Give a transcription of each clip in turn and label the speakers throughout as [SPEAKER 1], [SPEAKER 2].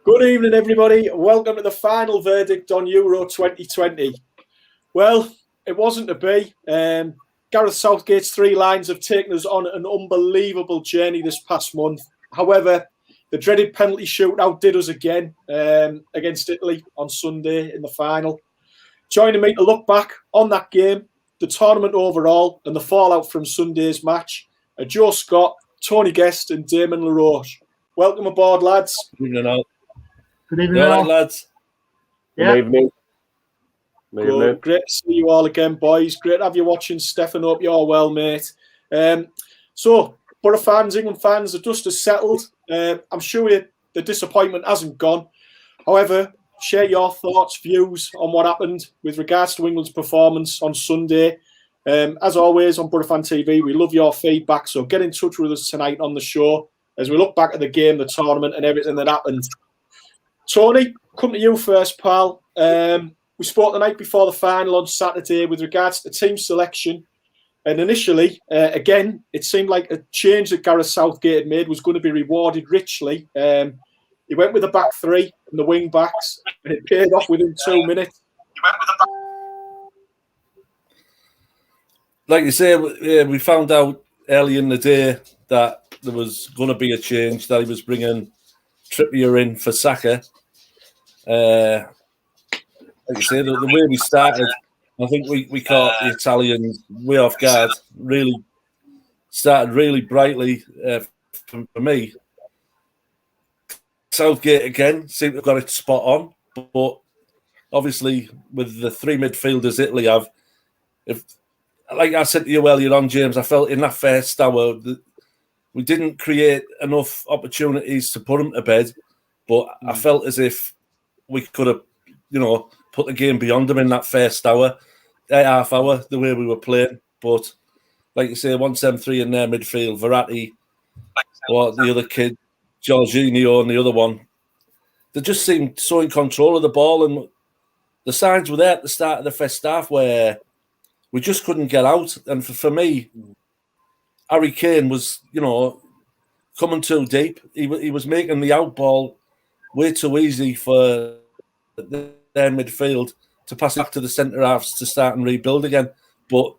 [SPEAKER 1] Good evening, everybody. Welcome to the final verdict on Euro 2020. Well, it wasn't to be. Gareth Southgate's 3 lines have taken us on an unbelievable journey this past month. However, the dreaded penalty shootout did us again against Italy on Sunday in the final. Joining me to look back on that game, the tournament overall, and the fallout from Sunday's match are Joe Scott, Tony Guest, and Damon LaRoche. Welcome aboard, lads.
[SPEAKER 2] Good evening, all.
[SPEAKER 3] Good evening,
[SPEAKER 2] all
[SPEAKER 3] all.
[SPEAKER 2] right, lads.
[SPEAKER 3] Yeah.
[SPEAKER 4] Good evening.
[SPEAKER 1] Good. Great to see you all again, boys. Great to have you watching, Stefan. Hope you're well, mate. So, Borough fans, England fans, the dust has settled. I'm sure the disappointment hasn't gone. However, share your thoughts, views on what happened with regards to England's performance on Sunday. As always, on Borough Fan TV, we love your feedback, so get in touch with us tonight on the show as we look back at the game, the tournament, and everything that happened. Tony, come to you first, pal. We spoke the night before the final on Saturday with regards to team selection. And initially, again, it seemed like a change that Gareth Southgate had made was going to be rewarded richly. He went with the back 3 and the wing backs, and it paid off within 2 minutes.
[SPEAKER 2] Like you say, we found out early in the day that there was going to be a change, that he was bringing Trippier in for Saka. Like you say, the way we started, I think we caught the Italians way off guard. Really started really brightly for me. Southgate again seemed to have got it spot on, but obviously with the 3 midfielders Italy have, like I said to you earlier on, James, I felt in that first hour that we didn't create enough opportunities to put them to bed, but I felt as if we could have, put the game beyond them in that first hour, half hour, the way we were playing. But like you say, once them 3 in their midfield, Verratti, or the other kid, Jorginho, and the other one, they just seemed so in control of the ball, and the signs were there at the start of the first half where we just couldn't get out. And for me, Harry Kane was, coming too deep. He was making the out ball way too easy for their midfield to pass back to the centre halves to start and rebuild again. But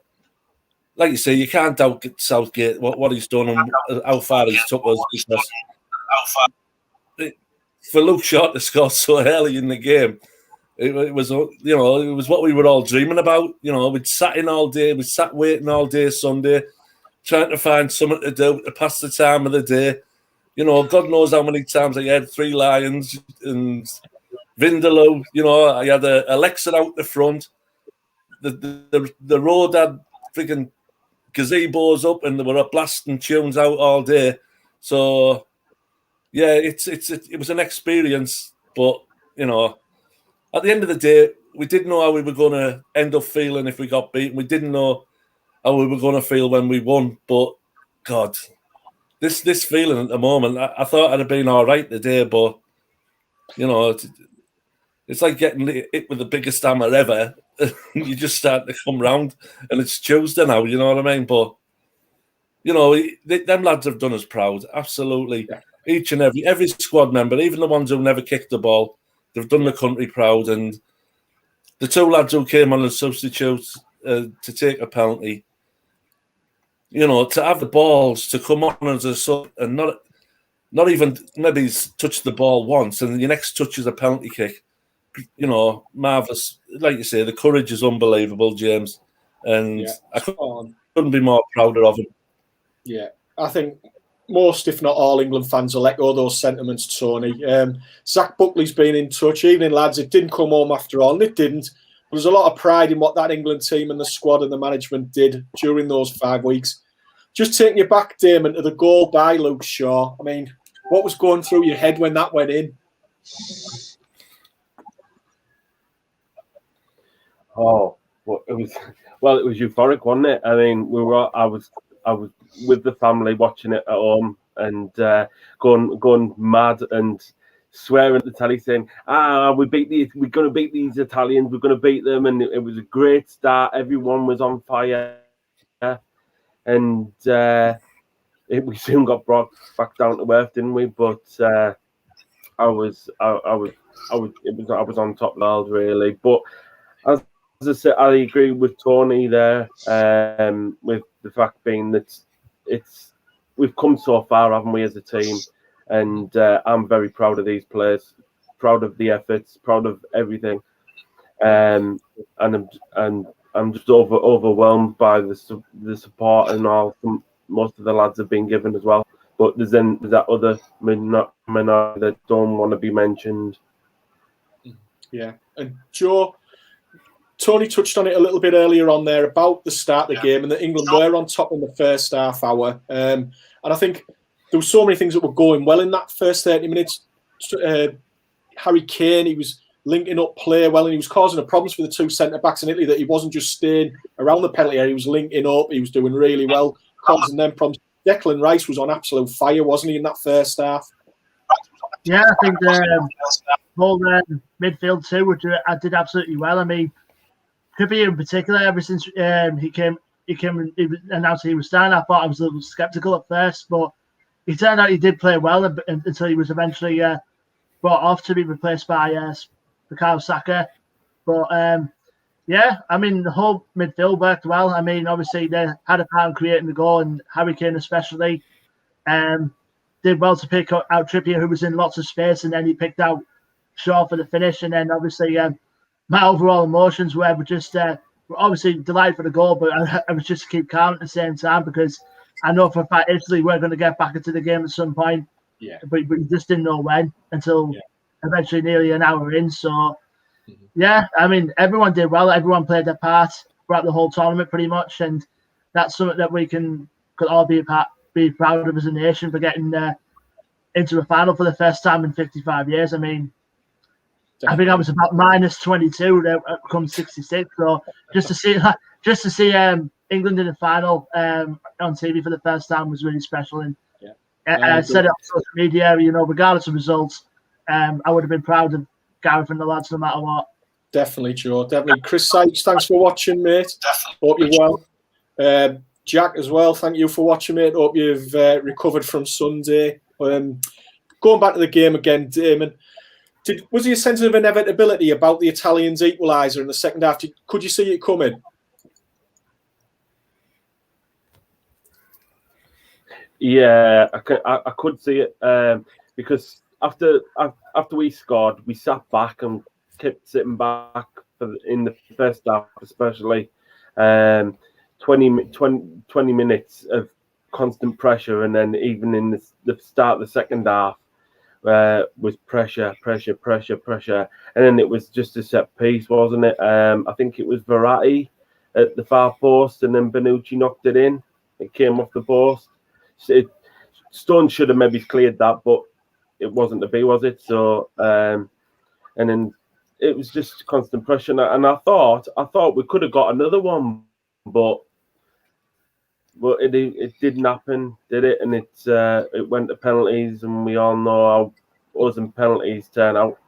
[SPEAKER 2] like you say, you can't doubt Southgate, what he's done and how far he's took us. Because for Luke Shaw to score so early in the game, it was what we were all dreaming about. We'd sat in all day, we sat waiting all day Sunday, trying to find something to do to pass the time of the day. God knows how many times I had 3 Lions and Vindaloo. I had Alexa out the front. The road had freaking gazebos up, and they were blasting tunes out all day. So yeah, it was an experience, but at the end of the day, we didn't know how we were going to end up feeling if we got beaten. We didn't know how we were going to feel when we won. But God, this feeling at the moment, I thought I'd have been all right today, but it's like getting hit with the biggest hammer ever. You just start to come round, and it's Tuesday now. You know what I mean? But them lads have done us proud, absolutely. Yeah. Each and every squad member, even the ones who never kicked the ball, they've done the country proud. And the 2 lads who came on as substitutes to take a penalty, to have the balls to come on as a sub and not even maybe touch the ball once, and your next touch is a penalty kick. Marvellous. Like you say, the courage is unbelievable, James. And I couldn't be more prouder of him.
[SPEAKER 1] Yeah, I think most, if not all, England fans will echo those sentiments, Tony. Zach Buckley's been in touch. Evening, lads. It didn't come home after all, and it didn't. There's a lot of pride in what that England team and the squad and the management did during those 5 weeks. Just taking you back, Damon, to the goal by Luke Shaw. I mean, what was going through your head when that went in?
[SPEAKER 4] Oh, well, it was euphoric, wasn't it? I mean, I was with the family watching it at home and going mad and swearing at the telly, saying, we're going to beat these Italians, we're going to beat them. And it was a great start. Everyone was on fire. And we soon got brought back down to earth, didn't we? But I was on top of the world, really. But as I said, I agree with Tony there, with the fact being that we've come so far, haven't we, as a team? And I'm very proud of these players, proud of the efforts, proud of everything, and I'm just overwhelmed by the support and all. Most of the lads have been given as well, but there's that other minority that don't want to be mentioned.
[SPEAKER 1] Yeah, and Joe, Tony touched on it a little bit earlier on there about the start of the game and that England were on top in the first half hour. And I think there were so many things that were going well in that first 30 minutes. Harry Kane, he was linking up play well, and he was causing problems for the two centre-backs in Italy, that he wasn't just staying around the penalty area, he was linking up, he was doing really well, causing them problems. Declan Rice was on absolute fire, wasn't he, in that first half?
[SPEAKER 3] Yeah, I think the whole midfield too, which I did absolutely well. I mean, Trippier in particular, ever since he came announced he was starting, I thought I was a little sceptical at first, but it turned out he did play well until he was eventually brought off to be replaced by Bukayo Saka. But yeah, I mean, the whole midfield worked well. I mean, obviously they had a part in creating the goal, and Harry Kane especially did well to pick out Trippier, who was in lots of space, and then he picked out Shaw for the finish. And then obviously my overall emotions were just obviously delighted for the goal, but I was just to keep calm at the same time, because I know for a fact Italy were going to get back into the game at some point.
[SPEAKER 1] Yeah.
[SPEAKER 3] But you just didn't know when until eventually nearly an hour in. So, yeah, I mean, everyone did well. Everyone played their part throughout the whole tournament pretty much. And that's something that we could all be proud of as a nation, for getting into a final for the first time in 55 years. I mean, definitely. I think I was about minus 22 there come 66. So just to see England in the final on TV for the first time was really special. And I said it on social media, regardless of results, I would have been proud of Gareth and the lads no matter what.
[SPEAKER 1] Definitely, Joe. Definitely. Chris Sykes, thanks for watching, mate. Hope you're well. Jack as well, thank you for watching, mate. Hope you've recovered from Sunday. Going back to the game again, Damon, was there a sense of inevitability about the Italians' equaliser in the second half? Could you see it coming?
[SPEAKER 4] Yeah, I could see it because after we scored, we sat back and kept sitting back in the first half, especially 20 minutes of constant pressure, and then even in the start of the second half was pressure, and then it was just a set piece, wasn't it? I think it was Verratti at the far post, and then Bonucci knocked it in. It came off the post. Stone should have maybe cleared that, but it wasn't to be, was it? So, and then it was just constant pressure. And I thought we could have got another one, but it didn't happen, did it? And it went to penalties, and we all know how us and penalties turn out.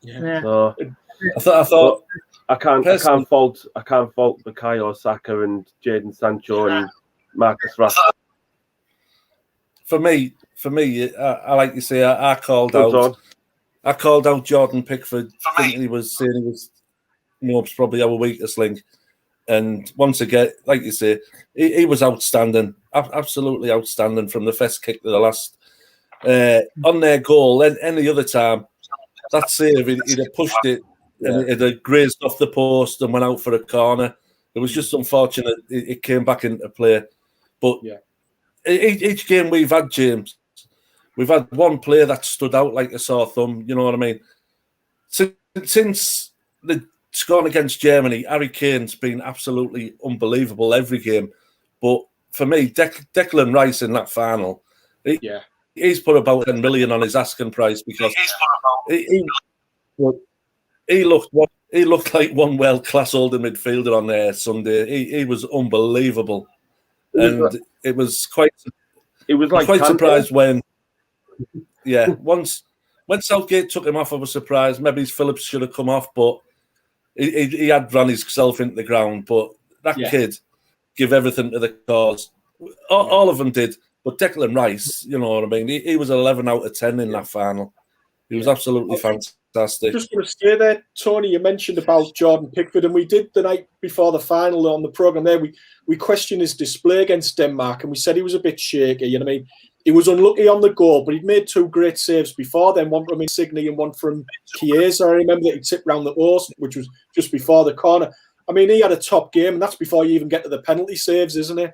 [SPEAKER 1] Yeah.
[SPEAKER 4] So
[SPEAKER 2] I thought
[SPEAKER 4] I can't fault Bukayo Saka and Jadon Sancho and Marcus Rashford.
[SPEAKER 2] For me, I like you say, I called out Jordan Pickford, thinking he was saying he was probably our weakest link. And once again, like you say, he was outstanding, absolutely outstanding from the first kick to the last. On their goal, and any other time, that save, he'd have pushed it and it'd have grazed off the post and went out for a corner. It was just unfortunate it came back into play. But each game we've had, James, we've had one player that stood out like a sore thumb, you know what I mean? Since the scoring against Germany, Harry Kane's been absolutely unbelievable every game. But for me, Declan Rice in that final, he's put about 10 million on his asking price, because he looked like one world-class older midfielder on there Sunday. He was unbelievable. And it was quite surprised when Southgate took him off, I was surprised. Maybe Phillips should have come off, but he had run himself into the ground. But that kid give everything to the cause. All of them did. But Declan Rice, you know what I mean? He was 11 out of 10 in that final. He was absolutely fantastic.
[SPEAKER 1] Just want to stay there, Tony. You mentioned about Jordan Pickford, and we did the night before the final on the programme there. We questioned his display against Denmark, and we said he was a bit shaky. You know what I mean? He was unlucky on the goal, but he'd made 2 great saves before then, one from Insigne and one from Chiesa. I remember that he tipped round the post, which was just before the corner. I mean, he had a top game, and that's before you even get to the penalty saves, isn't it?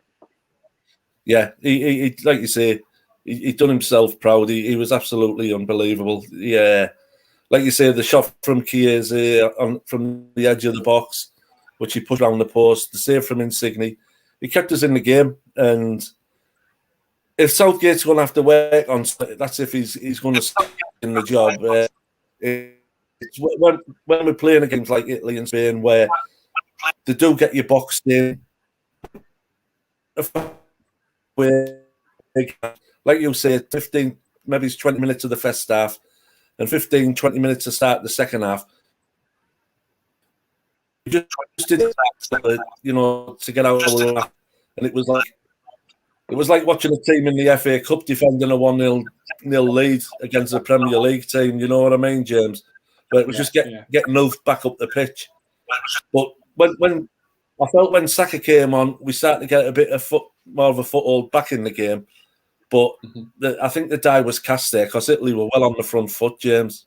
[SPEAKER 2] Yeah, he like you say, he done himself proud. He was absolutely unbelievable. Yeah, like you say, the shot from Chiesa from the edge of the box, which he put around the post, the save from Insigne, he kept us in the game. And if Southgate's going to have to work on, that's if he's going to stay in the job. It's when we're playing against like Italy and Spain, where they do get you boxed in. Like you say, 15, maybe it's 20 minutes of the first half and 15, 20 minutes to start the second half. We just did that, you know, to get out of the lap. And it was like watching a team in the FA Cup defending a 1-0 lead against a Premier League team, you know what I mean, James? But it was just getting moved back up the pitch. But when I felt when Saka came on, we started to get a bit of more of a foothold back in the game. But I think the die was cast there because Italy were well on the front foot, James.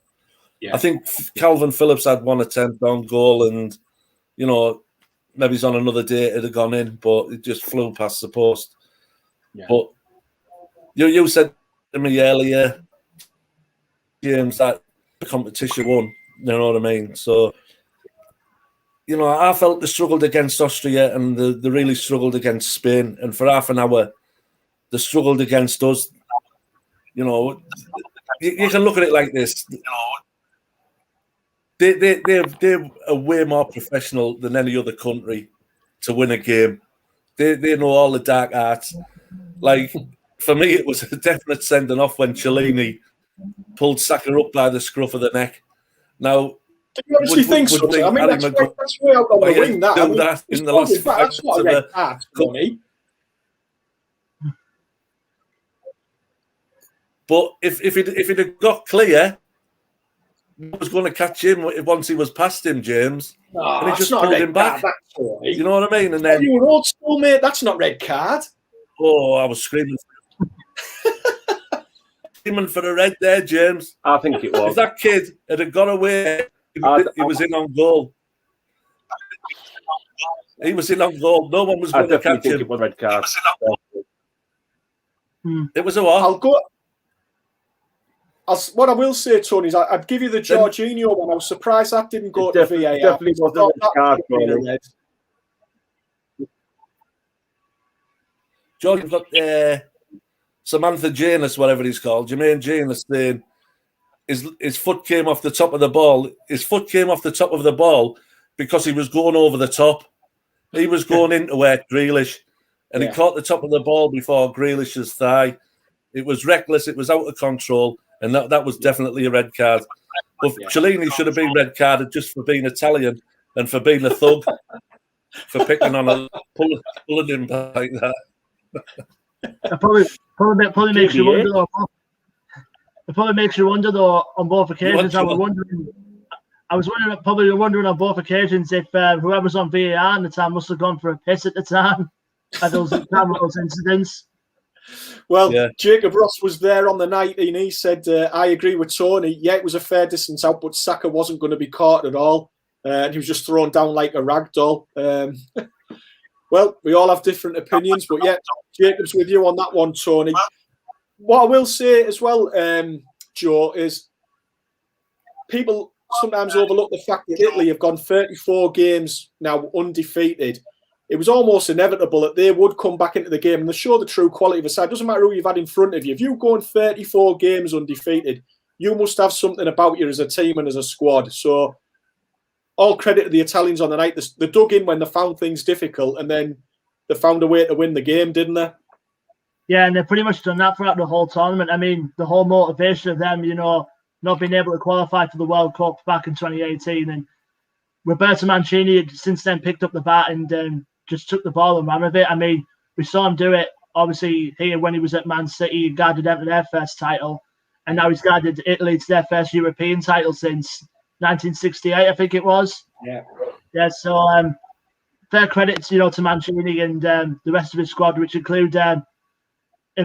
[SPEAKER 2] Yeah. I think Calvin Phillips had one attempt on goal, and you know maybe he's on another day it'd have gone in, but it just flew past the post. Yeah. But you said to me earlier, James, that the competition won. You know what I mean? So. You know, I felt they struggled against Austria and they really struggled against Spain. And for half an hour, they struggled against us. You know, you can look at it like this. They're way more professional than any other country to win a game. They know all the dark arts. Like, for me, it was a definite sending off when Cellini pulled Saka up by the scruff of the neck. Now,
[SPEAKER 1] do you honestly think so? I mean, that's way out on the wing. That
[SPEAKER 2] in the last
[SPEAKER 1] that's not a red card, Tony.
[SPEAKER 2] But if it had got clear, he was going to catch him once he was past him, James.
[SPEAKER 1] No,
[SPEAKER 2] and he
[SPEAKER 1] just
[SPEAKER 2] pulled him back. You know what I mean? And then
[SPEAKER 1] you were old school, mate. That's not red card.
[SPEAKER 2] Oh, I was screaming. Screaming for a red there, James.
[SPEAKER 4] I think it was.
[SPEAKER 2] If that kid had got away, he was in on goal. He was in on goal. No one was going to catch him.
[SPEAKER 4] It was red card.
[SPEAKER 2] It was a what?
[SPEAKER 1] I'll go. What I will say, Tony, is I'd give you the Jorginho one. I was surprised that didn't go to VAR.
[SPEAKER 4] Definitely was a red card.
[SPEAKER 2] Jordan's got Samantha Janus, whatever he's called, Jermaine Janus, saying his foot came off the top of the ball. His foot came off the top of the ball because he was going over the top. He was going into where Grealish, and he caught the top of the ball before Grealish's thigh. It was reckless. It was out of control, and that was definitely a red card. But Cellini should have been red carded just for being Italian and for being a thug, for picking on pulling him like that.
[SPEAKER 3] It probably makes you wonder though. It probably makes you wonder though on both occasions. I was wondering on both occasions if whoever's on VAR at the time must have gone for a piss at the time at those incidents.
[SPEAKER 1] Well, Jacob Ross was there on the night and he said, I agree with Tony. Yeah, it was a fair distance out, but Saka wasn't going to be caught at all. And he was just thrown down like a rag doll. Well, we all have different opinions, but yeah, Jacob's with you on that one, Tony. What I will say as well, Joe, is people sometimes overlook the fact that Italy have gone 34 games now undefeated. It was almost inevitable that they would come back into the game and they show the true quality of a side. It doesn't matter who you've had in front of you. If you've gone 34 games undefeated, you must have something about you as a team and as a squad. So all credit to the Italians on the night. They dug in when they found things difficult and then they found a way to win the game, didn't they?
[SPEAKER 3] Yeah, and they've pretty much done that throughout the whole tournament. I mean, the whole motivation of them, not being able to qualify for the World Cup back in 2018. And Roberto Mancini had since then picked up the bat and just took the ball and ran with it. I mean, we saw him do it obviously here when he was at Man City, he guided them to their first title, and now he's guided Italy to their first European title since 1968, I think it was. Yeah. So fair credit, to Mancini and the rest of his squad, which include,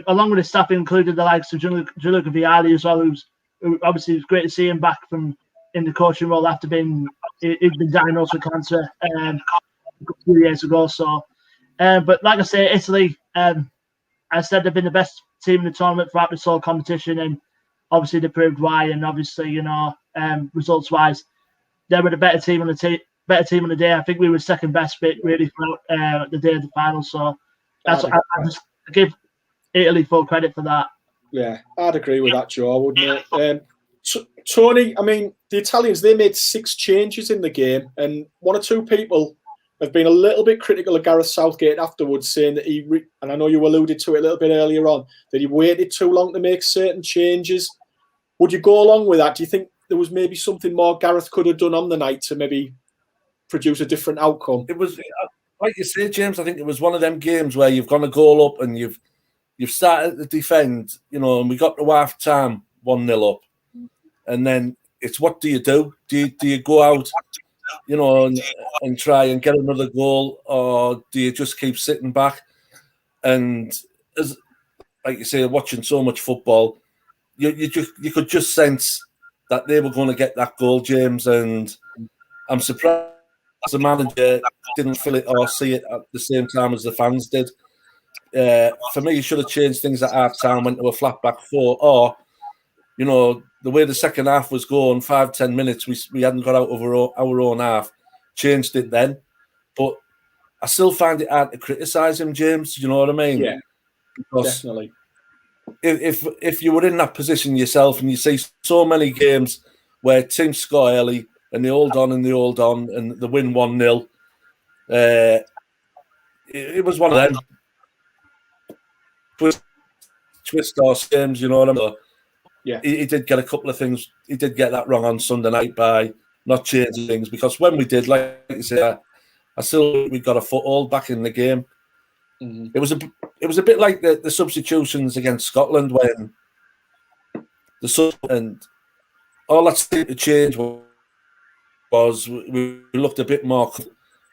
[SPEAKER 3] along with his staff, included the likes of Gianluca Vialli as well, who obviously it was great to see him back in the coaching role after he'd been diagnosed with cancer a few years ago. So, but like I say, Italy, I said they've been the best team in the tournament throughout this whole competition, and obviously they proved why. And obviously, results-wise, they were the better team on the day. I think we were second best bit really throughout the day of the final. So I just give Italy full credit for that.
[SPEAKER 1] Yeah, I'd agree with that, Joe, wouldn't it? Tony, I mean, the Italians, they made 6 changes in the game, and one or two people have been a little bit critical of Gareth Southgate afterwards, saying that and I know you alluded to it a little bit earlier on, that he waited too long to make certain changes. Would you go along with that? Do you think there was maybe something more Gareth could have done on the night to maybe produce a different outcome?
[SPEAKER 2] It was, like you say, James, I think it was one of them games where you've gone a goal up and you've started to defend, and we got to half time 1-0 up. And then it's what do you do? Do you go out, and try and get another goal, or do you just keep sitting back? And as like you say, watching so much football, you could just sense that they were going to get that goal, James. And I'm surprised the manager didn't feel it or see it at the same time as the fans did. For me, you should have changed things at half time, went to a flat back 4, or the way the second half was going, 5-10 minutes, we hadn't got out of our own half, changed it then. But I still find it hard to criticise him, James. You know what I mean?
[SPEAKER 1] Yeah,
[SPEAKER 2] because
[SPEAKER 1] definitely.
[SPEAKER 2] If you were in that position yourself, and you see so many games where teams score early and they hold on and they win 1-0, it was one of them twist or games. You know what I mean?
[SPEAKER 1] Yeah,
[SPEAKER 2] he did get a couple of things. He did get that wrong on Sunday night by not changing things, because when we did, like you say, I still we got a foothold back in the game.
[SPEAKER 1] Mm-hmm.
[SPEAKER 2] It was a bit like the substitutions against Scotland when and all that seemed to change was we looked a bit more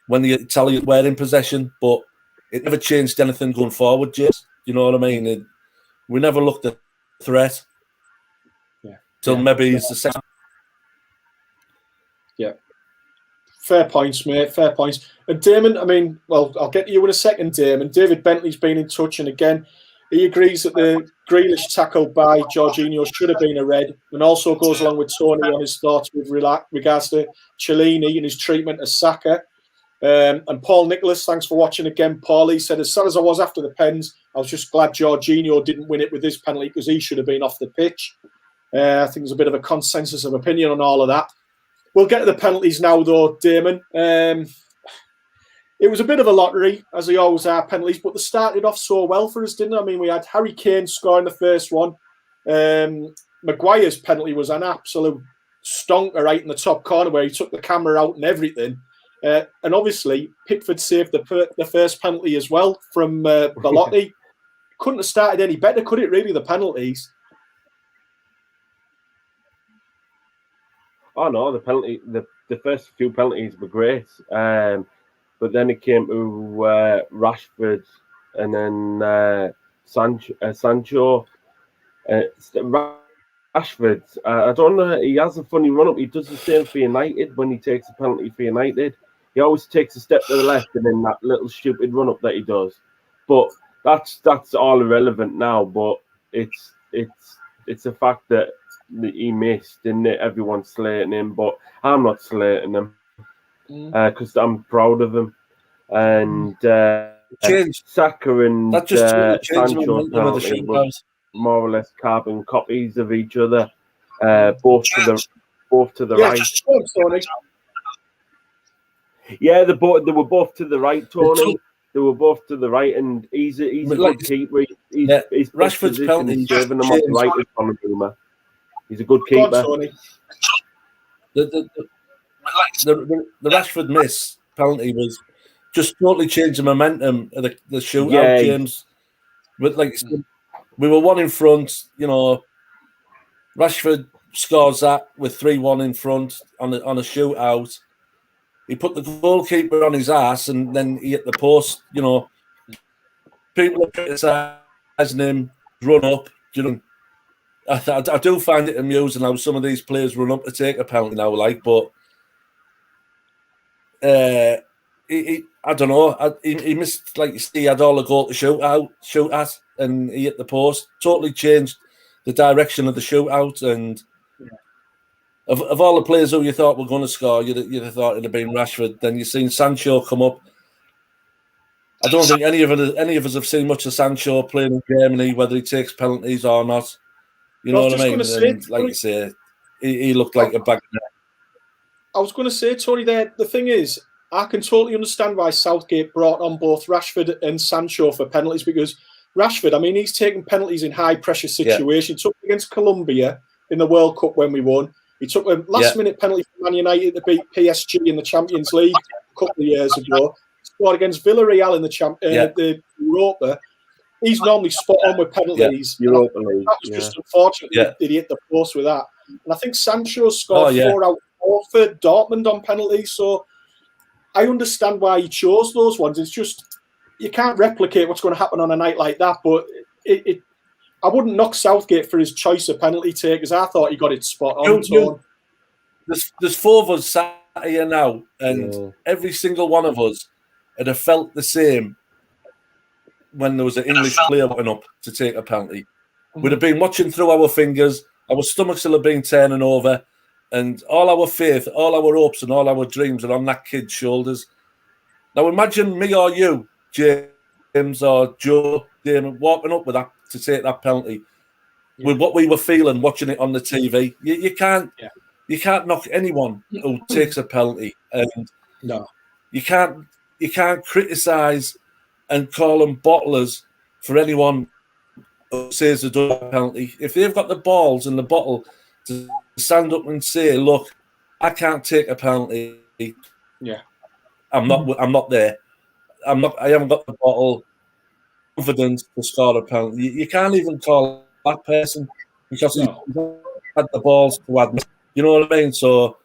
[SPEAKER 2] when the Italians were in possession, but it never changed anything going forward, James. You know what I mean? We never looked at threat. Till maybe it's the second.
[SPEAKER 1] Yeah. Fair points, mate. Fair points. And Damon, I mean, well, I'll get to you in a second, Damon. David Bentley's been in touch, and again, he agrees that the Grealish tackle by Jorginho should have been a red, and also goes along with Tony on his thoughts with regards to Chiellini and his treatment of Saka. And Paul Nicholas, thanks for watching again, Paul. He said, as sad as I was after the pens, I was just glad Jorginho didn't win it with his penalty because he should have been off the pitch. I think there's a bit of a consensus of opinion on all of that. We'll get to the penalties now, though, Damon. It was a bit of a lottery, as they always are, penalties, but they started off so well for us, didn't they? I mean, we had Harry Kane scoring the first one. Maguire's penalty was an absolute stonker right in the top corner where he took the camera out and everything. And obviously, Pickford saved the first penalty as well from Belotti. Couldn't have started any better, could it, really, the penalties?
[SPEAKER 4] Oh no, the first few penalties were great, but then it came to Rashford and then Sancho. Rashford, I don't know. He has a funny run up. He does the same for United when he takes a penalty for United. He always takes a step to the left and then that little stupid run up that he does. But that's all irrelevant now. But it's a fact that he missed, and everyone's slating him. But I'm not slating him because I'm proud of him. And Saka and Sancho penalty was more or less carbon copies of each other, both to the right. Yeah, they were both to the right, Tony. They were both to the right, and he's a good keeper. He's
[SPEAKER 2] Rashford's penalty
[SPEAKER 4] serving them off the right with Donnarumma. He's a good keeper.
[SPEAKER 2] The Rashford miss penalty was just totally changed the momentum of the shootout, James. But like we were 1 in front, you know. Rashford scores that with 3-1 in front on a shootout. He put the goalkeeper on his ass, and then he hit the post. You know, people are criticising him, run up. You know, I do find it amusing how some of these players run up to take a penalty now, like, but I don't know. He missed, like you see, he had all the goal to shoot at, and he hit the post. Totally changed the direction of the shootout. And of all the players who you thought were going to score, you'd have thought it'd have been Rashford. Then you've seen Sancho come up. I don't think any of us have seen much of Sancho playing in Germany, whether he takes penalties or not. You know what I mean? And like you say, he looked like a bag of net.
[SPEAKER 1] I was going to say, Tony, there, the thing is, I can totally understand why Southgate brought on both Rashford and Sancho for penalties, because Rashford, I mean, he's taken penalties in high-pressure situations. He took against Colombia in the World Cup when we won. He took a last-minute penalty for Man United to beat PSG in the Champions League a couple of years ago. He scored against Villarreal in the Europa. He's normally spot on with penalties.
[SPEAKER 4] Europa League.
[SPEAKER 1] That was just unfortunate that he hit the post with that. And I think Sancho scored 4 out of 4 for Dortmund on penalties. So I understand why he chose those ones. It's just you can't replicate what's going to happen on a night like that. But I wouldn't knock Southgate for his choice of penalty takers. I thought he got it spot on.
[SPEAKER 2] There's 4 of us sat here now, and every single one of us would have felt the same when there was an English player went up to take a penalty. We'd have been watching through our fingers. Our stomachs will have been turning over, and all our faith, all our hopes, and all our dreams are on that kid's shoulders. Now imagine me or you, James or Joe Damon, walking up with that to take that penalty with what we were feeling watching it on the TV. You can't knock anyone who takes a penalty, and you can't criticise and call them bottlers for anyone who says they don't have a penalty. If they've got the balls and the bottle to stand up and say, "Look, I can't take a penalty. I'm not there. I haven't got the bottle, confidence to score a penalty." You can't even call that person because he had the balls to admit. You know what I mean? So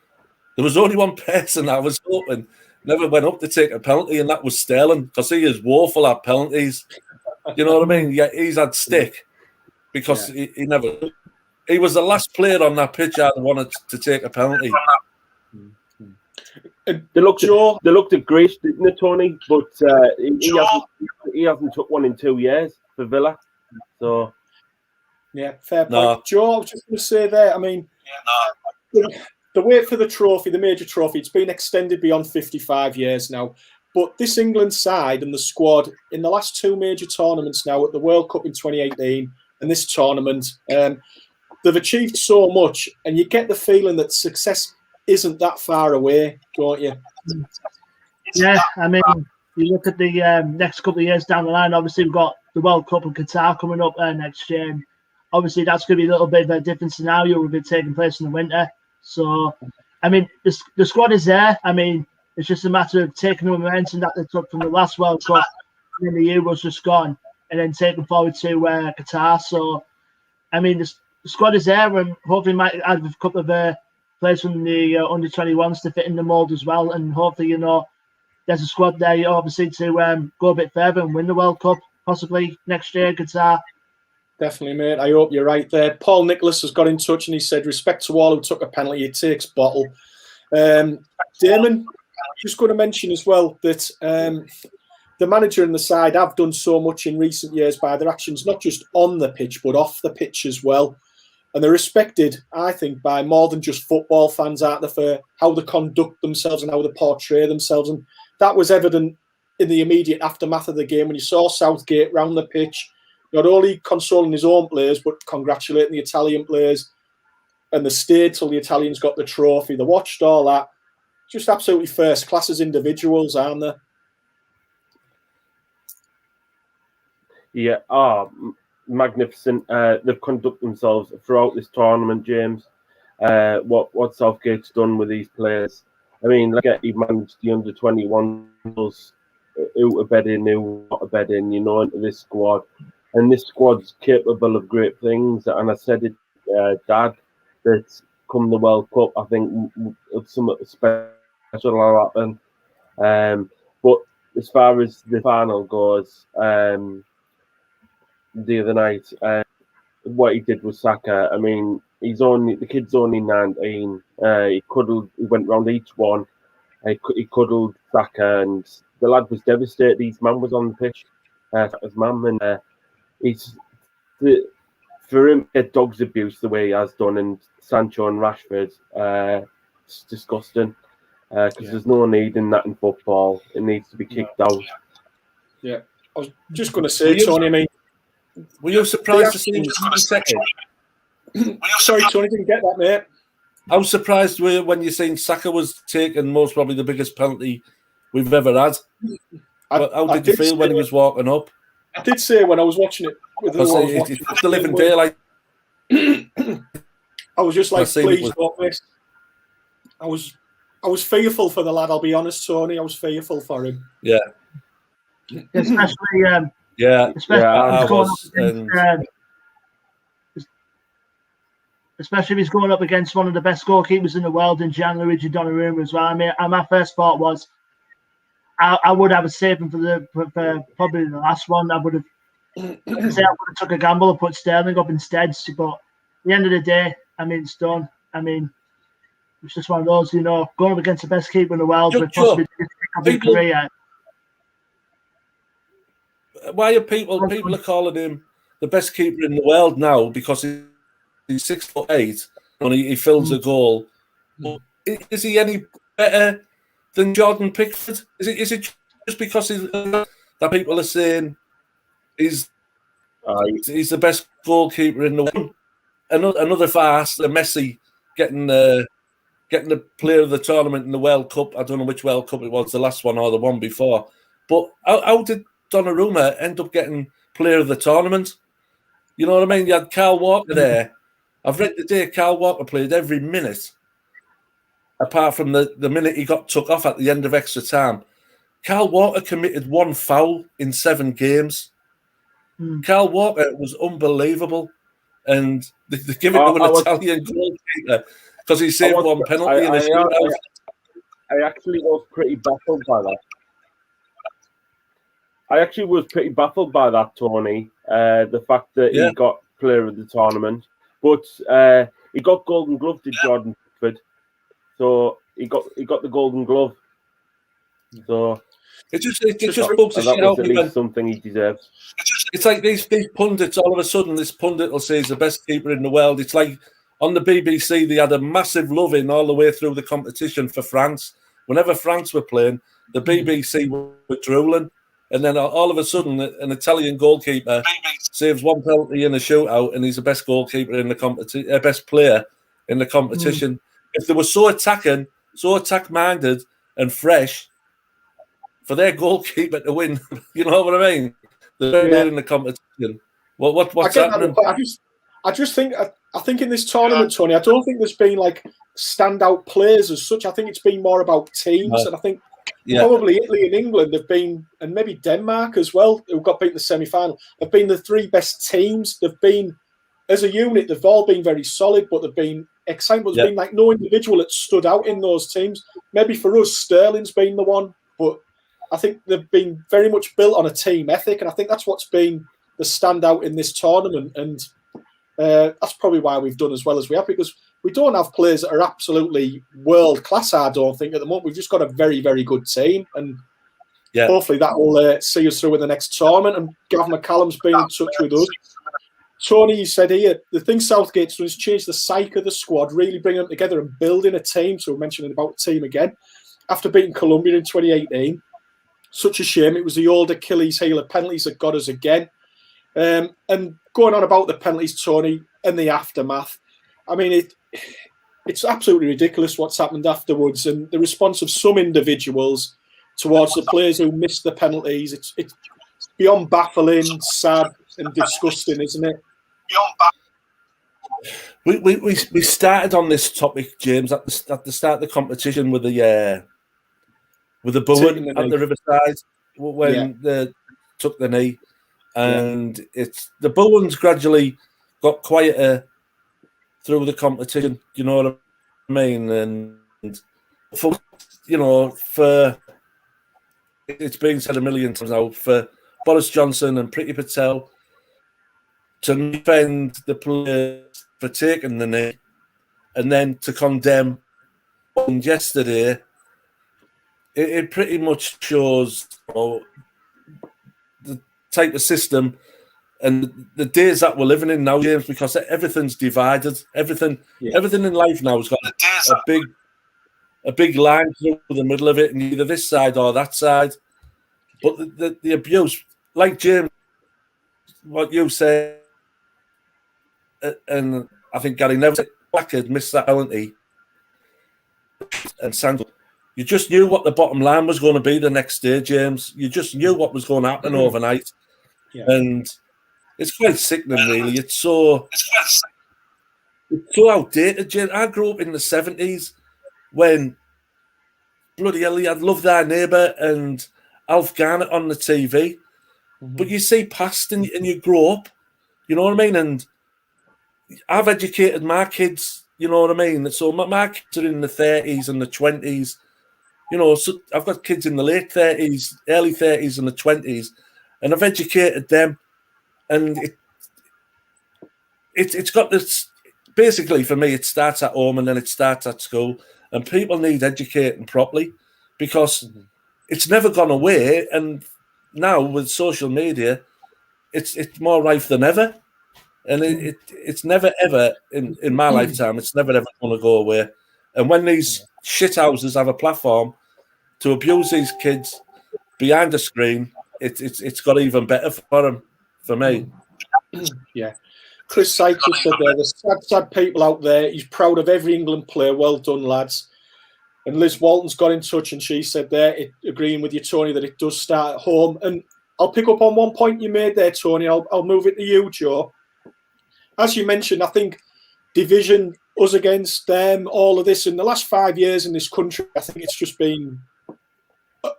[SPEAKER 2] there was only one person I was hoping never went up to take a penalty, and that was Sterling, because he is woeful at penalties. You know what I mean? Yeah, he's had stick because he never. He was the last player on that pitch I wanted to take a penalty.
[SPEAKER 4] They looked at Grace, didn't they, Tony? But he hasn't took one in 2 years for Villa. So
[SPEAKER 1] fair point. Joe, I was just going to say there. I mean, the wait for the trophy, the major trophy, it's been extended beyond 55 years now. But this England side and the squad in the last 2 major tournaments now, at the World Cup in 2018 and this tournament, they've achieved so much, and you get the feeling that success isn't that far away, don't you?
[SPEAKER 3] Yeah, I mean, you look at the next couple of years down the line, obviously we've got the World Cup in Qatar coming up next year. And obviously that's going to be a little bit of a different scenario with it taking place in the winter. So, I mean, the squad is there. I mean, it's just a matter of taking the momentum that they took from the last World Cup, and then the Euros just gone, and then taking forward to Qatar. So, I mean, the squad is there, and hopefully might add a couple of players from the under-21s to fit in the mould as well. And hopefully, there's a squad there, obviously, to go a bit further and win the World Cup, possibly next year, Qatar.
[SPEAKER 1] Definitely, mate. I hope you're right there. Paul Nicholas has got in touch and he said, respect to all who took a penalty, it takes bottle. Damon, just going to mention as well that the manager and the side have done so much in recent years by their actions, not just on the pitch, but off the pitch as well. And they're respected, I think, by more than just football fans out there for how they conduct themselves and how they portray themselves. And that was evident in the immediate aftermath of the game when you saw Southgate round the pitch, not only consoling his own players, but congratulating the Italian players. And they stayed till the Italians got the trophy. They watched all that. Just absolutely first class as individuals, aren't they?
[SPEAKER 4] Yeah, magnificent. They've conducted themselves throughout this tournament, James. What Southgate's done with these players. I mean, he managed the under-21s, who to bed in, who not to bed in, into this squad. and this squad's capable of great things. And I said it, Dad, that come the World Cup, I think something special will happen. But as far as the final goes, the other night, what he did with Saka, I mean, the kid's only 19. He went round each one. He cuddled Saka, and the lad was devastated. His mum was on the pitch, Saka's mum, and for him to get dog's abuse the way he has done, and Sancho and Rashford, it's disgusting. Because there's no need in that in football. It needs to be kicked out.
[SPEAKER 1] Yeah, I was just going to say, Tony. I mean,
[SPEAKER 2] were you surprised to see him second?
[SPEAKER 1] Sorry, Tony, didn't get that, mate.
[SPEAKER 2] I was surprised when you seen Saka was taking most probably the biggest penalty we've ever had. How did you feel when he was walking up?
[SPEAKER 1] I did say when I was watching it,
[SPEAKER 2] it's the living daylight.
[SPEAKER 1] I was just like, please don't miss. I was fearful for the lad. I'll be honest, Tony. I was fearful for him.
[SPEAKER 2] Yeah.
[SPEAKER 3] Especially, especially if he's going up against one of the best goalkeepers in the world in Gianluigi Donnarumma as well. I mean, my first thought was I would have saved him for probably the last one. I would have took a gamble and put Sterling up instead. But at the end of the day, I mean, it's done. I mean, it's just one of those, going up against the best keeper in the world with possibly a big career.
[SPEAKER 2] Why are people are calling him the best keeper in the world now because he's 6'8" and he fills a goal? Is he any better than Jordan Pickford? Is it just because that people are saying he's the best goalkeeper in the world? Another farce, the Messi getting the player of the tournament in the World Cup. I don't know which World Cup it was, the last one or the one before. But how did Donnarumma end up getting player of the tournament? You know what I mean? You had Kyle Walker there. I've read today Kyle Walker played every minute, apart from the minute he got took off at the end of extra time. Kyle Walker committed one foul in 7 games. Kyle Walker was unbelievable. And they give it to an Italian goalkeeper because he saved one penalty in a shootout.
[SPEAKER 4] I actually was pretty baffled by that. Tony. The fact that he got player of the tournament, but he got Golden Glove to Jordan Pickford, so he got the Golden Glove. So
[SPEAKER 2] it just bugs the shit out
[SPEAKER 4] of me. At least something he deserves.
[SPEAKER 2] It's like these pundits. All of a sudden, this pundit will say he's the best keeper in the world. It's like on the BBC, they had a massive love-in all the way through the competition for France. Whenever France were playing, the BBC were drooling. And then all of a sudden, an Italian goalkeeper saves one penalty in a shootout, and he's the best goalkeeper in the competition, best player in the competition. If they were so attack-minded and fresh, for their goalkeeper to win, you know what I mean? They're in the competition. Well, what's happening?
[SPEAKER 1] I just think I think in this tournament, Tony, I don't think there's been like standout players as such. I think it's been more about teams, and I think. Yeah. Probably Italy and England have been, and maybe Denmark as well, who got beat in the semi-final, have been the 3 best teams. They've been, as a unit, they've all been very solid, but they've been exciting. But there's been like no individual that stood out in those teams. Maybe for us, Sterling's been the one, but I think they've been very much built on a team ethic, and I think that's what's been the standout in this tournament. And that's probably why we've done as well as we have, because we don't have players that are absolutely world class. I don't think at the moment. We've just got a very, very good team, and hopefully that will see us through in the next tournament. And Gav McCallum's been in touch with us. Tony said here the thing Southgate's done is change the psyche of the squad, really bringing them together and building a team. So we're mentioning about the team again after beating Colombia in 2018. Such a shame. It was the old Achilles heel of penalties that got us again. And going on about the penalties, Tony, and the aftermath. I mean, it's absolutely ridiculous what's happened afterwards, and the response of some individuals towards the players who missed the penalties. It's beyond baffling, sad, and disgusting, isn't it?
[SPEAKER 2] We started on this topic, James, at the start of the competition with the booing at the Riverside when they took the knee, and it's the booing's gradually got quieter through the competition. You know what I mean? And for it's been said a million times now, for Boris Johnson and Priti Patel to defend the players for taking the knee and then to condemn yesterday, it pretty much shows the type of system and the days that we're living in now, James, because everything's divided. Everything in life now has got a big line through the middle of it, and either this side or that side. But the abuse, like James, what you said, and I think Gary Neville had missed that penalty, and Sandro, you just knew what the bottom line was going to be the next day, James. You just knew what was going to happen overnight, and it's quite sickening, really. It's so outdated, James. I grew up in the 70s when bloody hell, you had Love Thy Neighbour and Alf Garnett on the TV. But you see past and you grow up, you know what I mean? And I've educated my kids, you know what I mean? So my kids are in the 30s and the 20s. You know, so I've got kids in the late 30s, early 30s and the 20s, and I've educated them. And it's got this, basically for me, it starts at home and then it starts at school. And people need educating properly because it's never gone away. And now with social media, it's more rife than ever. And it's never, ever, in my lifetime, it's never, ever going to go away. And when these shithouses have a platform to abuse these kids behind the screen, it's got even better for them, for me.
[SPEAKER 1] Yeah. Chris Sykes said there, there's sad people out there. He's proud of every England player. Well done, lads. And Liz Walton's got in touch and she said there, agreeing with you, Tony, that it does start at home. And I'll pick up on one point you made there, Tony. I'll move it to you, Joe. As you mentioned, I think division, us against them, all of this in the last 5 years in this country, I think it's just been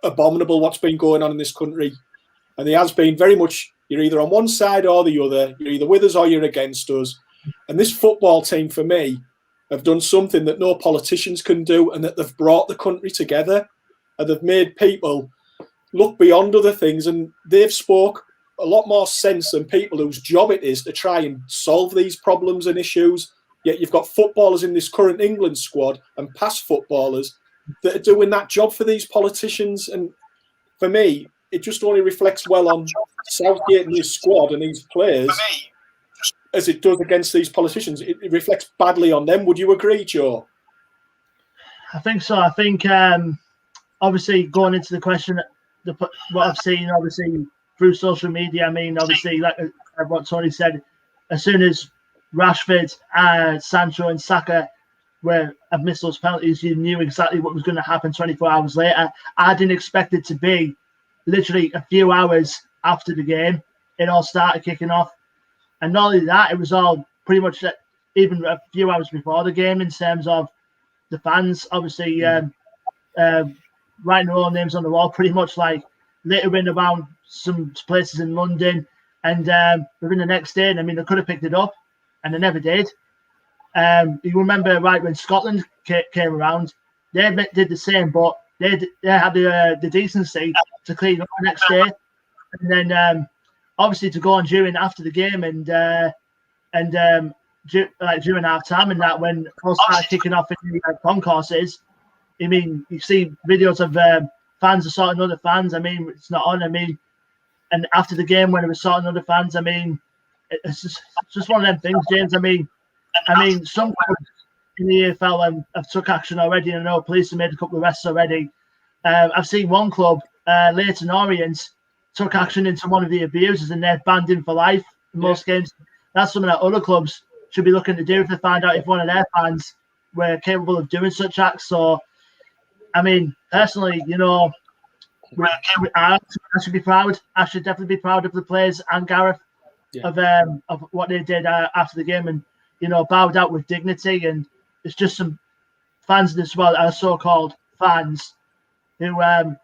[SPEAKER 1] abominable what's been going on in this country. And there has been very much, you're either on one side or the other. You're either with us or you're against us. And this football team, for me, have done something that no politicians can do, and that they've brought the country together, and they've made people look beyond other things, and they've spoke a lot more sense than people whose job it is to try and solve these problems and issues. Yet you've got footballers in this current England squad and past footballers that are doing that job for these politicians. And for me, it just only reflects well on Southgate and his squad and these players as it does against these politicians. It reflects badly on them. Would you agree, Joe?
[SPEAKER 3] I think so. I think, obviously, going into the question, what I've seen, obviously, through social media, I mean, obviously, like what Tony said, as soon as Rashford, Sancho and Saka have missed those penalties, you knew exactly what was going to happen 24 hours later. I didn't expect it to be literally a few hours after the game. It all started kicking off. And not only that, it was all pretty much even a few hours before the game in terms of the fans, obviously, writing their own names on the wall, pretty much like littering around some places in London. And within the next day, I mean, they could have picked it up, and they never did. You remember, right, when Scotland came around, they did the same, but they had the decency to clean up the next day. And then obviously to go on during after the game and during half time and that, when all started kicking off in the concourses, I mean, you see videos of fans assaulting other fans. I mean, it's not on. I mean, and after the game when it was assaulting other fans, I mean, it's just one of them things, James. I mean, some clubs in the EFL have took action already. I know police have made a couple of arrests already. I've seen one club, Leyton Orient, took action into one of the abusers, and they're banned in for life in most games. That's something that other clubs should be looking to do if they find out if one of their fans were capable of doing such acts. So, I mean, personally, you know, I should be proud. I should definitely be proud of the players and Gareth of what they did after the game, and you know, bowed out with dignity. And it's just some fans as well, are so-called fans who have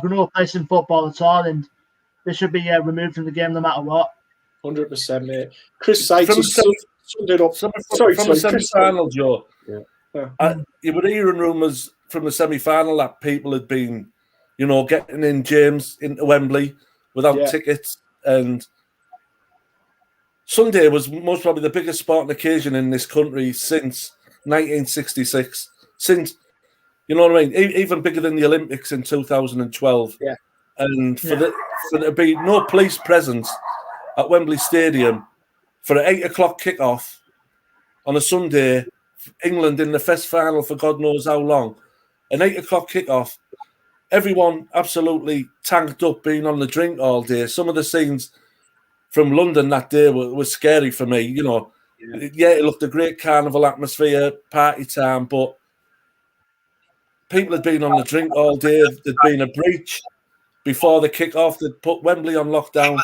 [SPEAKER 3] no place in football at all. And they should be removed from the game no matter what.
[SPEAKER 1] 100%, mate. Chris Sykes has summed it up.
[SPEAKER 2] Sorry, from the semi-final, Joe.
[SPEAKER 1] Yeah.
[SPEAKER 2] You were hearing rumours from the semi-final that people had been, getting in James into Wembley without tickets, and Sunday was most probably the biggest sporting occasion in this country since 1966. Since, you know what I mean? Even bigger than the Olympics in 2012.
[SPEAKER 1] Yeah.
[SPEAKER 2] And for there to be no police presence at Wembley Stadium for an 8 o'clock kickoff on a Sunday, England in the first final for God knows how long, an 8 o'clock kickoff, everyone absolutely tanked up, being on the drink all day. Some of the scenes from London that day were scary for me. It looked a great carnival atmosphere, party time, but people had been on the drink all day. There'd been a breach before the kick-off. They'd put Wembley on lockdown.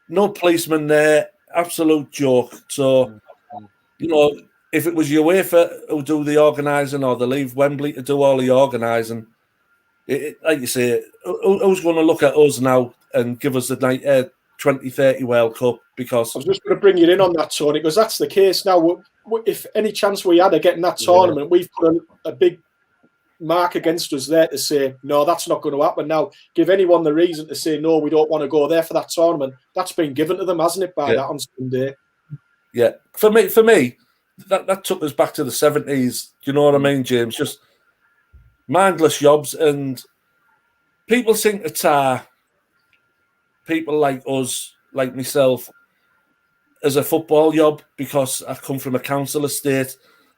[SPEAKER 2] No policemen there. Absolute joke. So, if it was UEFA who do the organising, or they leave Wembley to do all the organising, like you say, who's going to look at us now and give us the 2030 World Cup? Because
[SPEAKER 1] I was just going to bring you in on that, Tony, because that's the case now. If any chance we had of getting that tournament, we've put a big mark against us there to say, no, that's not going to happen. Now, give anyone the reason to say, no, we don't want to go there for that tournament. That's been given to them, hasn't it, by that on Sunday?
[SPEAKER 2] Yeah. For me, that took us back to the 70s. Do you know what I mean, James? Just mindless jobs, and people seem to tar people like us, like myself, as a football job because I come from a council estate,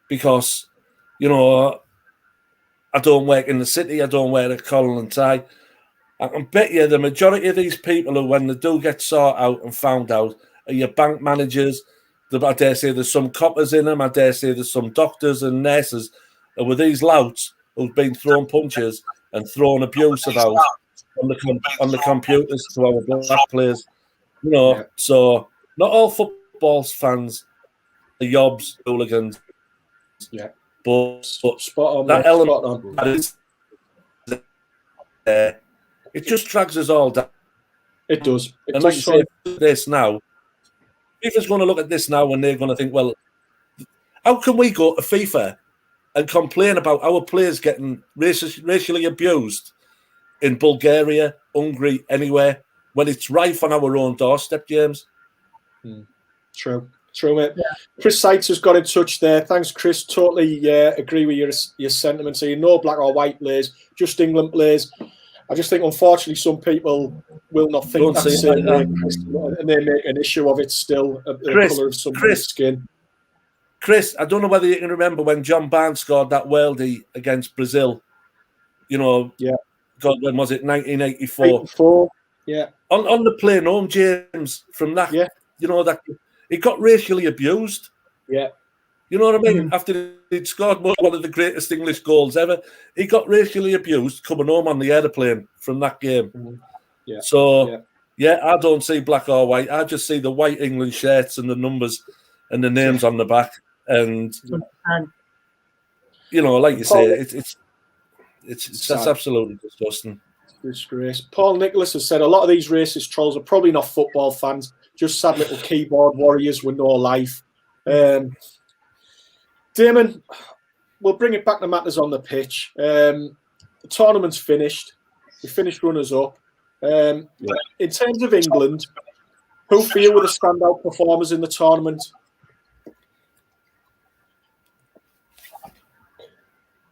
[SPEAKER 2] because, I don't work in the city, I don't wear a collar and tie. I can bet you the majority of these people who, when they do get sought out and found out, are your bank managers. I dare say there's some coppers in them. I dare say there's some doctors and nurses. And with these louts who've been throwing punches and throwing abuse about on the computers to our black players. So not all football fans are yobs, hooligans.
[SPEAKER 1] Yeah.
[SPEAKER 2] But
[SPEAKER 1] spot on,
[SPEAKER 2] that element,
[SPEAKER 1] that
[SPEAKER 2] is it just drags us all down.
[SPEAKER 1] It does.
[SPEAKER 2] And like you say, this now, FIFA's going to look at this now and they're going to think, well, how can we go to FIFA and complain about our players getting racially abused in Bulgaria, Hungary, anywhere, when it's rife on our own doorstep, James?
[SPEAKER 1] True, mate. Yeah. Chris Sykes has got in touch there. Thanks, Chris. Totally agree with your sentiments. So no black or white players, just England players. I just think, unfortunately, some people will not think that's the same way, Chris, and they make an issue of it still, the colour of somebody's skin.
[SPEAKER 2] Chris, I don't know whether you can remember when John Barnes scored that worldie against Brazil. God, when was it? 1984.
[SPEAKER 1] 84. Yeah.
[SPEAKER 2] On the plane home, James, from that, that he got racially abused.
[SPEAKER 1] Yeah.
[SPEAKER 2] You know what I mean? After he'd scored one of the greatest English goals ever, he got racially abused coming home on the aeroplane from that game.
[SPEAKER 1] Yeah.
[SPEAKER 2] So, I don't see black or white. I just see the white England shirts and the numbers and the names on the back. And, like you say, it's that's absolutely disgusting.
[SPEAKER 1] Disgrace. Paul Nicholas has said a lot of these racist trolls are probably not football fans, just sad little keyboard warriors with no life. Damon, we'll bring it back to matters on the pitch. The tournament's finished. We finished runners-up. In terms of England, who for you were the standout performers in the tournament?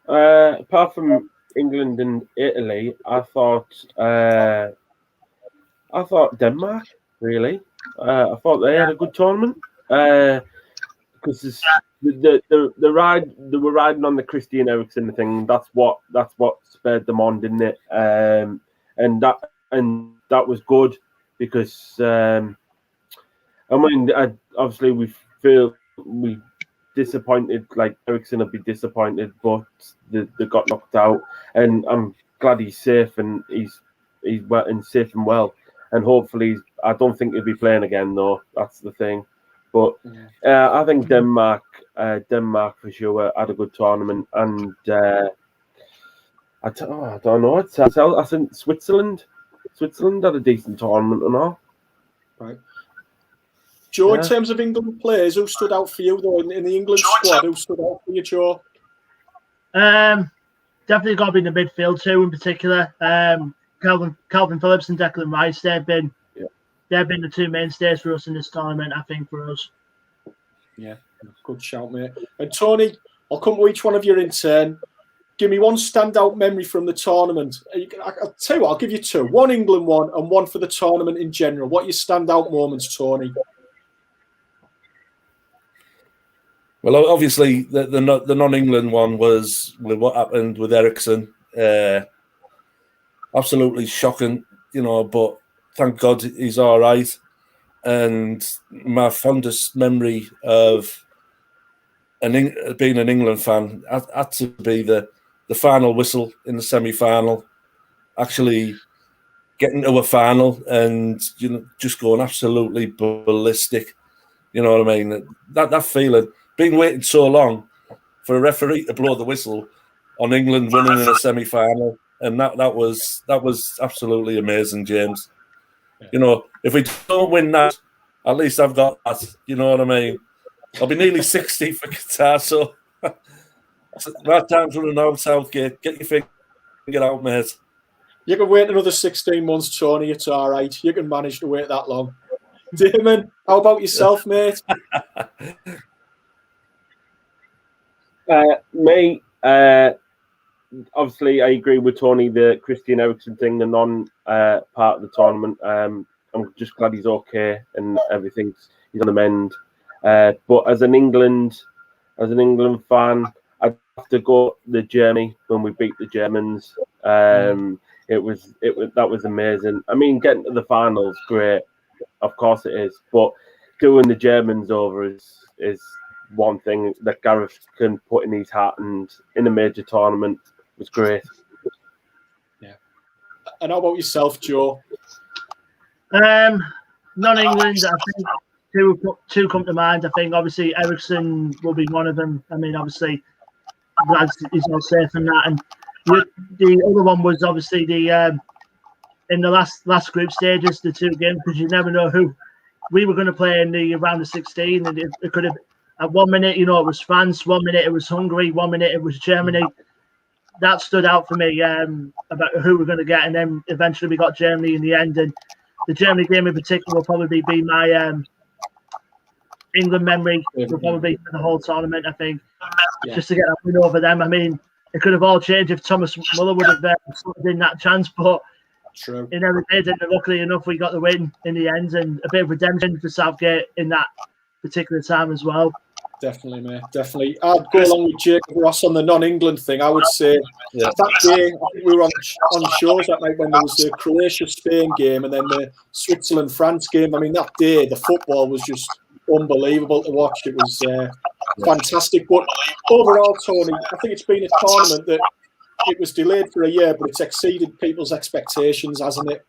[SPEAKER 4] Apart from England and Italy, I thought Denmark, really. I thought they had a good tournament. Because they were riding on the Christian Eriksen thing. That's what spurred them on, didn't it? And that was good because obviously we disappointed. Like Eriksen would be disappointed, but they got knocked out, and I'm glad he's safe and he's well and safe and well, and hopefully I don't think he'll be playing again though. That's the thing. But I think Denmark for sure had a good tournament, and I don't know. I think Switzerland Switzerland had a decent tournament and all.
[SPEAKER 1] Right. Joe, in terms of England players, who stood out for you though in the England squad? Who stood out for you, Joe?
[SPEAKER 3] Definitely got to be in the midfield too, in particular. Calvin Phillips and Declan Rice. They've been the two mainstays for us in this tournament. I think for us.
[SPEAKER 1] Yeah, good shout, mate. And Tony, I'll come to each one of you in turn. Give me one standout memory from the tournament. I'll tell you what, I'll give you two. One England one and one for the tournament in general. What are your standout moments, Tony?
[SPEAKER 2] Well, obviously, the non-England one was with what happened with Ericsson. Absolutely shocking, but thank God he's all right. And my fondest memory of being an England fan had to be the final whistle in the semi-final, actually getting to a final and just going absolutely ballistic. You know what I mean? That feeling, being waiting so long for a referee to blow the whistle on England winning in a semi-final, and that was absolutely amazing, James. If we don't win that, at least I've got that. You know what I mean? I'll be nearly 60 for Qatar, so that time's running out. Southgate, get your finger out, mate.
[SPEAKER 1] You can wait another 16 months, Tony. It's all right. You can manage to wait that long. Damon, how about yourself, mate?
[SPEAKER 4] Me, obviously, I agree with Tony. The Christian Eriksen thing, the non-part of the tournament. I'm just glad he's okay and he's on the mend. But as an England fan, I'd have to go the Germany when we beat the Germans. That was amazing. I mean, getting to the finals, great, of course it is. But doing the Germans over is one thing that Gareth can put in his hat, and in a major tournament was great.
[SPEAKER 1] Yeah. And how about yourself, Joe?
[SPEAKER 3] Non-England, I think two come to mind. I think obviously Ericsson will be one of them. I mean, obviously, glad he's all safe and that. And the other one was obviously in the last group stages, the two games, because you never know who we were going to play in the round of 16, and it could have. At 1 minute, it was France. 1 minute, it was Hungary. 1 minute, it was Germany. That stood out for me about who we're going to get, and then eventually we got Germany in the end. And the Germany game in particular will probably be my England memory. Will probably be for the whole tournament, I think, just to get that win over them. I mean, it could have all changed if Thomas Muller would have in that chance, but it never did. And luckily enough, we got the win in the end, and a bit of redemption for Southgate in that particular time as well.
[SPEAKER 1] Definitely, mate. Definitely. I'd go along with Jacob Ross on the non-England thing. I would say that day, I think we were on shows that night when there was the Croatia-Spain game and then the Switzerland-France game. I mean, that day, the football was just unbelievable to watch. It was fantastic. But overall, Tony, I think it's been a tournament that it was delayed for a year, but it's exceeded people's expectations, hasn't it?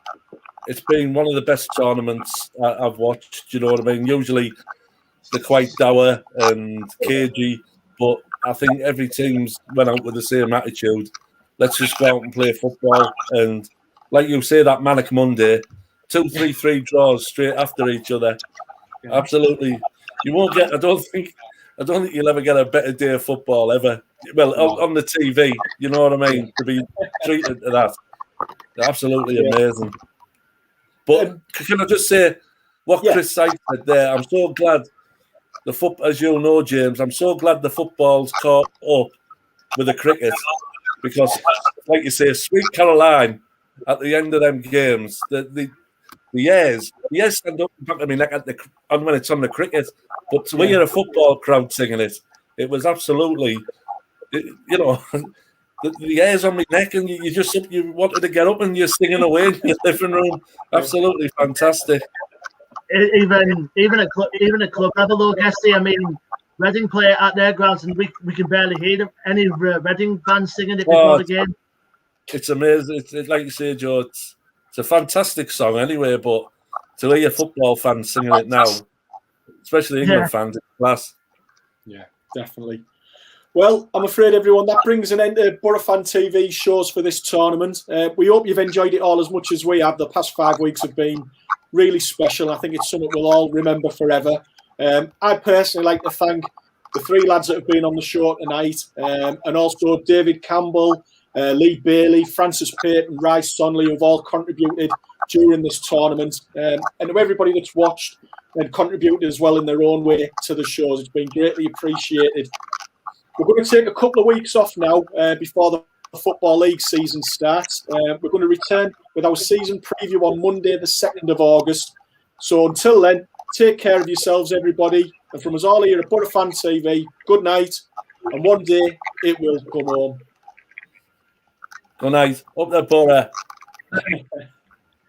[SPEAKER 2] It's been one of the best tournaments I've watched. You know what I mean? Usually they're quite dour and cagey, but I think every team's went out with the same attitude. Let's just go out and play football. And like you say, that Manic Monday, 2-3-3 draws straight after each other. Yeah. Absolutely. You won't get, I don't think you'll ever get a better day of football ever. Well, on the TV, you know what I mean? To be treated to that. Absolutely amazing. But can I just say what Chris Sykes said there? I'm so glad as you'll know, James, I'm so glad the football's caught up with the cricket, because, like you say, Sweet Caroline at the end of them games, the years stand up in front of me like when it's on the cricket, but to hear a football crowd singing it, it was absolutely, the hairs on my neck, and you wanted to get up and you're singing away in your living room. Absolutely fantastic.
[SPEAKER 3] Even at club level, though, Guesty, I mean, Reading play at their grounds, and we can barely hear them. Any Reading fans singing it before the game.
[SPEAKER 2] It's amazing. It's like you say, Joe. It's a fantastic song, anyway. But to hear football fans singing it now, especially England fans, it's class.
[SPEAKER 1] Yeah, definitely. Well, I'm afraid, everyone, that brings an end to Borough Fan TV shows for this tournament. We hope you've enjoyed it all as much as we have. The past 5 weeks have been really special. I think it's something we'll all remember forever. I personally like to thank the 3 lads that have been on the show tonight, and also David Campbell, Lee Bailey, Francis Payton, Rice Sonley, who've all contributed during this tournament, and to everybody that's watched and contributed as well in their own way to the shows. It's been greatly appreciated. We're going to take a couple of weeks off now before the Football League season starts. We're going to return with our season preview on Monday, the 2nd of August. So until then, take care of yourselves, everybody. And from us all here at Borough Fan TV, good night. And one day, it will come home.
[SPEAKER 2] Good night. Up there, Borough.